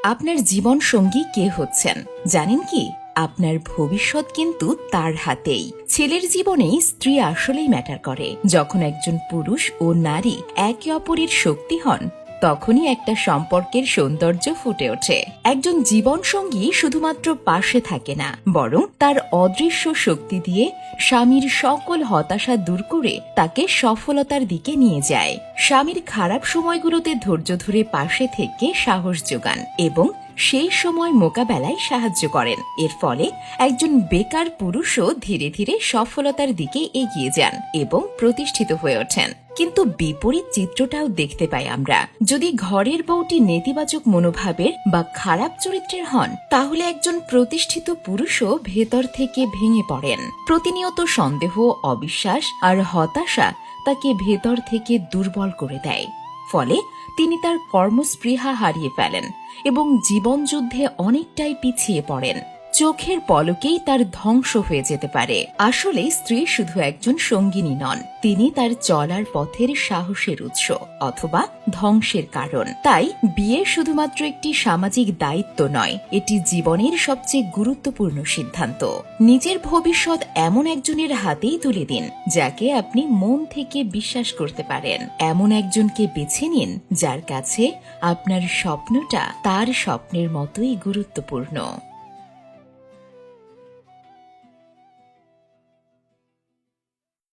আপনার জীবন সঙ্গী কে হচ্ছেন জানেন কি? আপনার ভবিষ্যৎ কিন্তু তার হাতেই। ছেলের জীবনে স্ত্রী আসলেই ম্যাটার করে। যখন একজন পুরুষ ও নারী একে অপরের শক্তি হন, তখনই একটা সম্পর্কের সৌন্দর্য ফুটে ওঠে। একজন জীবন সঙ্গী শুধুমাত্র পাশে থাকে না, বরং তার অদৃশ্য শক্তি দিয়ে স্বামীর সকল হতাশা দূর করে তাকে সফলতার দিকে নিয়ে যায়। স্বামীর খারাপ সময়গুলোতে ধৈর্য ধরে পাশে থেকে সাহস যোগান এবং সেই সময় মোকাবেলায় সাহায্য করেন। এর ফলে একজন বেকার পুরুষও ধীরে ধীরে সফলতার দিকে এগিয়ে যান এবং প্রতিষ্ঠিত হয়ে ওঠেন। কিন্তু বিপরীত চিত্রটাও দেখতে পাই আমরা। যদি ঘরের বউটি নেতিবাচক মনোভাবের বা খারাপ চরিত্রের হন, তাহলে একজন প্রতিষ্ঠিত পুরুষও ভেতর থেকে ভেঙে পড়েন। প্রতিনিয়ত সন্দেহ, অবিশ্বাস আর হতাশা তাকে ভেতর থেকে দুর্বল করে দেয়। ফলে তিনি তার কর্মস্পৃহা হারিয়ে ফেলেন এবং জীবনযুদ্ধে অনেকটাই পিছিয়ে পড়েন। চোখের পলকেই তার ধ্বংস হয়ে যেতে পারে। আসলে স্ত্রী শুধু একজন সঙ্গিনী নন, তিনি তার চলার পথের সাহসের উৎস অথবা ধ্বংসের কারণ। তাই বিয়ে শুধুমাত্র একটি সামাজিক দায়িত্ব নয়, এটি জীবনের সবচেয়ে গুরুত্বপূর্ণ সিদ্ধান্ত। নিজের ভবিষ্যৎ এমন একজনের হাতেই তুলে দিন যাকে আপনি মন থেকে বিশ্বাস করতে পারেন। এমন একজনকে বেছে নিন যার কাছে আপনার স্বপ্নটা তার স্বপ্নের মতোই গুরুত্বপূর্ণ।